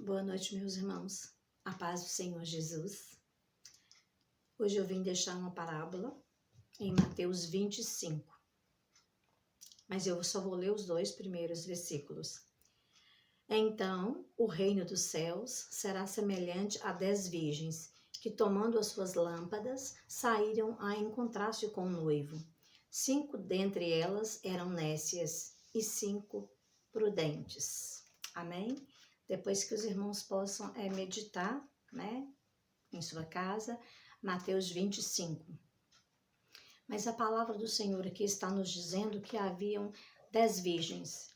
Boa noite, meus irmãos. A paz do Senhor Jesus. Hoje eu vim deixar uma parábola em Mateus 25, mas eu só vou ler os 2 primeiros versículos. Então, o reino dos céus será semelhante a 10 virgens, que tomando as suas lâmpadas, saíram a encontrar-se com o noivo. 5 dentre elas eram nécias e 5 prudentes. Amém? Depois que os irmãos possam meditar, em sua casa, Mateus 25. Mas a palavra do Senhor aqui está nos dizendo que haviam 10 virgens,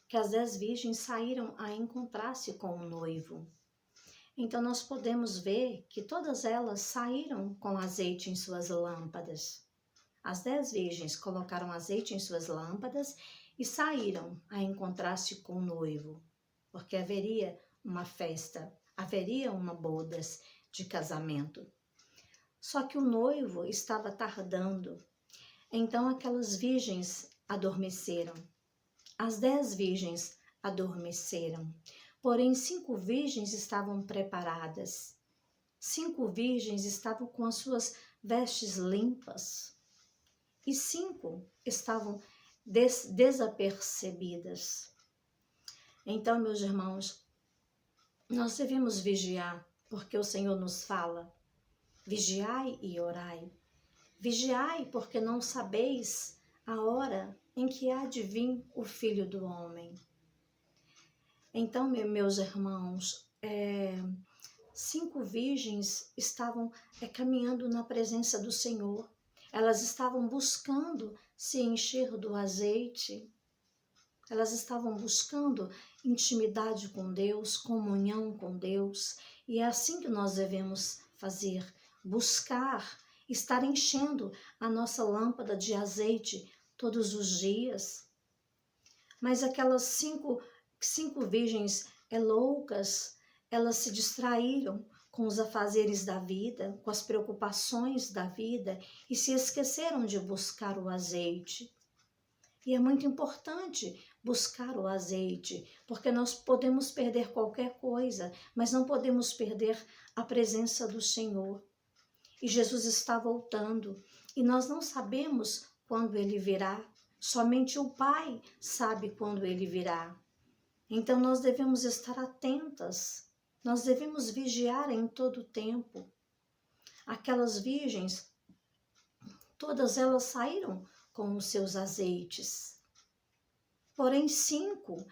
que as 10 virgens saíram a encontrar-se com o noivo. Então nós podemos ver que todas elas saíram com azeite em suas lâmpadas. As 10 virgens colocaram azeite em suas lâmpadas e saíram a encontrar-se com o noivo, porque haveria uma festa, haveria uma bodas de casamento. Só que o noivo estava tardando, então aquelas virgens adormeceram. As 10 virgens adormeceram, porém 5 virgens estavam preparadas. 5 virgens estavam com as suas vestes limpas e 5 estavam desapercebidas. Então, meus irmãos, nós devemos vigiar, porque o Senhor nos fala: vigiai e orai. Vigiai, porque não sabeis a hora em que há de vir o Filho do Homem. Então, meus irmãos, 5 virgens estavam caminhando na presença do Senhor. Elas estavam buscando se encher do azeite. Elas estavam buscando intimidade com Deus, comunhão com Deus. E é assim que nós devemos fazer, buscar, estar enchendo a nossa lâmpada de azeite todos os dias. Mas aquelas cinco virgens loucas, elas se distraíram com os afazeres da vida, com as preocupações da vida e se esqueceram de buscar o azeite. E é muito importante buscar o azeite, porque nós podemos perder qualquer coisa, mas não podemos perder a presença do Senhor. E Jesus está voltando, e nós não sabemos quando Ele virá, somente o Pai sabe quando Ele virá. Então nós devemos estar atentas, nós devemos vigiar em todo o tempo. Aquelas virgens, todas elas saíram com os seus azeites. Porém, 5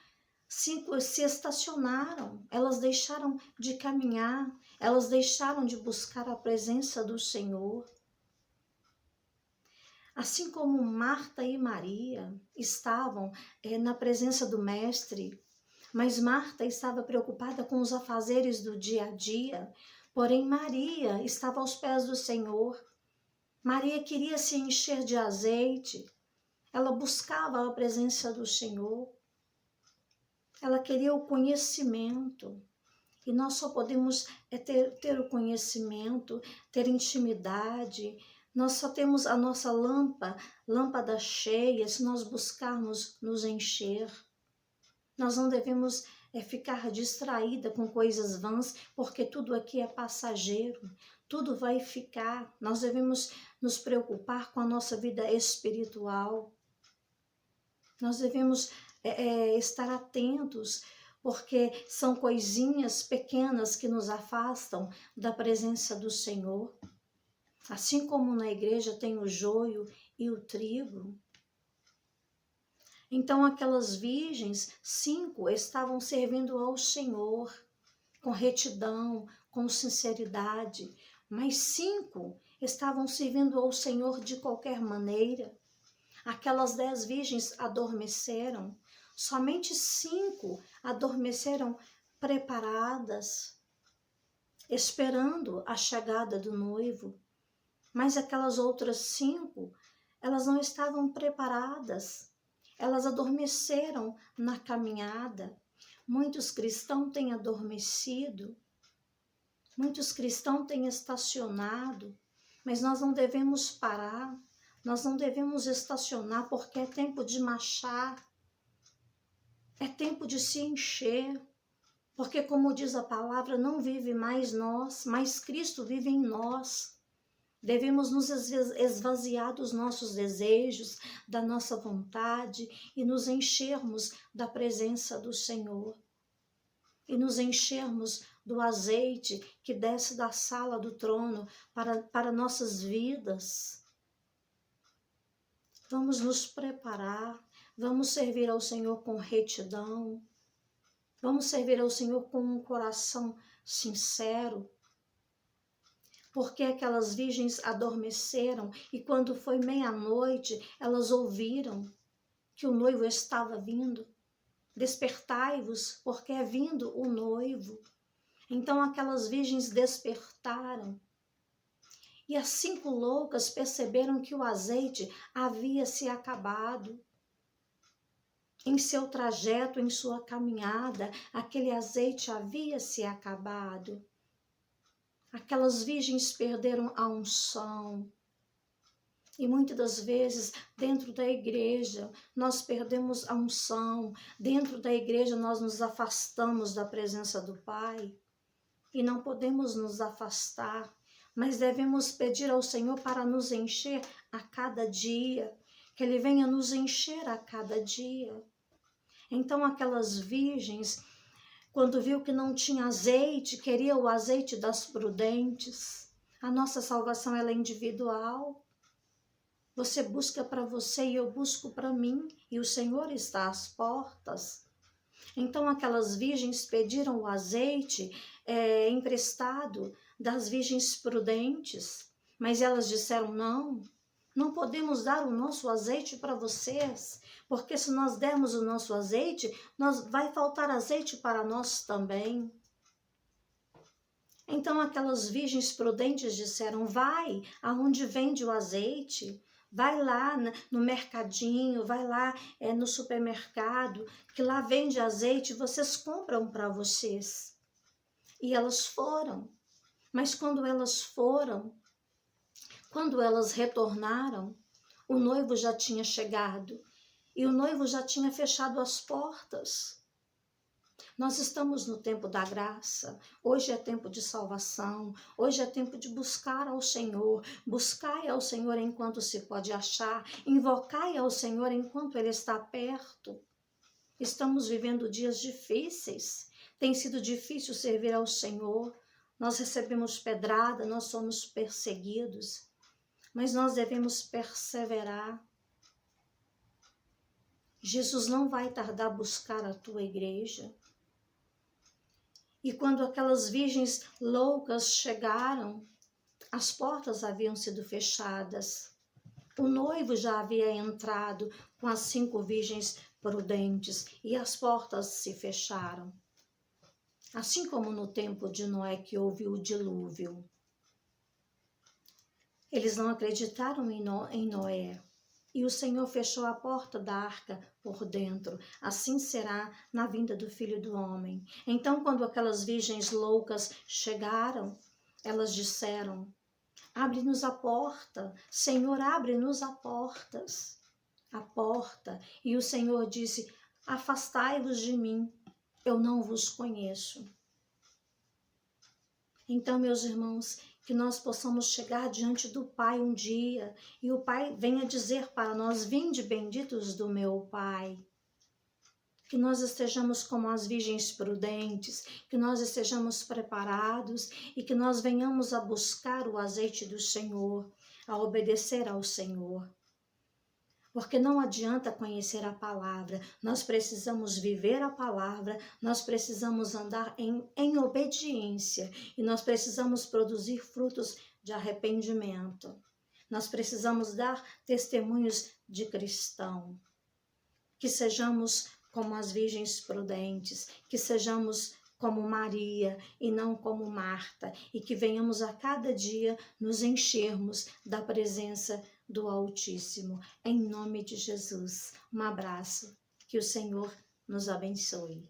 se estacionaram, elas deixaram de caminhar, elas deixaram de buscar a presença do Senhor. Assim como Marta e Maria estavam na presença do Mestre, mas Marta estava preocupada com os afazeres do dia a dia, porém Maria estava aos pés do Senhor. Maria queria se encher de azeite, ela buscava a presença do Senhor, ela queria o conhecimento. E nós só podemos ter o conhecimento, ter intimidade. Nós só temos a nossa lâmpada cheia se nós buscarmos nos encher. Nós não devemos ficar distraída com coisas vãs, porque tudo aqui é passageiro, tudo vai ficar. Nós devemos nos preocupar com a nossa vida espiritual. Nós devemos estar atentos, porque são coisinhas pequenas que nos afastam da presença do Senhor. Assim como na igreja tem o joio e o trigo. Então aquelas virgens, 5, estavam servindo ao Senhor com retidão, com sinceridade, mas 5 estavam servindo ao Senhor de qualquer maneira. Aquelas 10 virgens adormeceram, somente 5 adormeceram preparadas, esperando a chegada do noivo. Mas aquelas outras 5, elas não estavam preparadas, elas adormeceram na caminhada. Muitos cristãos têm adormecido, muitos cristãos têm estacionado, mas nós não devemos parar. Nós não devemos estacionar, porque é tempo de marchar, é tempo de se encher. Porque, como diz a palavra, não vive mais nós, mas Cristo vive em nós. Devemos nos esvaziar dos nossos desejos, da nossa vontade e nos enchermos da presença do Senhor. E nos enchermos do azeite que desce da sala do trono para nossas vidas. Vamos nos preparar, vamos servir ao Senhor com retidão, vamos servir ao Senhor com um coração sincero, porque aquelas virgens adormeceram e quando foi meia-noite, elas ouviram que o noivo estava vindo. Despertai-vos, porque é vindo o noivo. Então aquelas virgens despertaram. E as 5 loucas perceberam que o azeite havia se acabado. Em seu trajeto, em sua caminhada, aquele azeite havia se acabado. Aquelas virgens perderam a unção. E muitas das vezes, dentro da igreja, nós perdemos a unção. Dentro da igreja, nós nos afastamos da presença do Pai. E não podemos nos afastar, mas devemos pedir ao Senhor para nos encher a cada dia. Que Ele venha nos encher a cada dia. Então, aquelas virgens, quando viu que não tinha azeite, queria o azeite das prudentes. A nossa salvação ela é individual. Você busca para você e eu busco para mim, e o Senhor está às portas. Então aquelas virgens pediram o azeite emprestado das virgens prudentes, mas elas disseram não podemos dar o nosso azeite para vocês, porque se nós dermos o nosso azeite, vai faltar azeite para nós também. Então aquelas virgens prudentes disseram, vai aonde vende o azeite, vai lá no mercadinho, vai lá no supermercado, que lá vende azeite, vocês compram para vocês. E elas foram, mas quando elas retornaram, o noivo já tinha chegado e o noivo já tinha fechado as portas. Nós estamos no tempo da graça, hoje é tempo de salvação, hoje é tempo de buscar ao Senhor, buscai ao Senhor enquanto se pode achar, invocai ao Senhor enquanto Ele está perto. Estamos vivendo dias difíceis, tem sido difícil servir ao Senhor, nós recebemos pedrada, nós somos perseguidos, mas nós devemos perseverar. Jesus não vai tardar a buscar a tua igreja. E quando aquelas virgens loucas chegaram, as portas haviam sido fechadas. O noivo já havia entrado com as 5 virgens prudentes e as portas se fecharam. Assim como no tempo de Noé que houve o dilúvio. Eles não acreditaram em Noé. E o Senhor fechou a porta da arca por dentro. Assim será na vinda do Filho do Homem. Então, quando aquelas virgens loucas chegaram, elas disseram, abre-nos a porta, Senhor, abre-nos a porta. E o Senhor disse, afastai-vos de mim, eu não vos conheço. Então, meus irmãos, que nós possamos chegar diante do Pai um dia e o Pai venha dizer para nós, vinde benditos do meu Pai. Que nós estejamos como as virgens prudentes, que nós estejamos preparados e que nós venhamos a buscar o azeite do Senhor, a obedecer ao Senhor. Porque não adianta conhecer a palavra, nós precisamos viver a palavra, nós precisamos andar em obediência e nós precisamos produzir frutos de arrependimento. Nós precisamos dar testemunhos de cristão. Que sejamos como as virgens prudentes, que sejamos como Maria e não como Marta, e que venhamos a cada dia nos enchermos da presença do Altíssimo. Em nome de Jesus, um abraço, que o Senhor nos abençoe.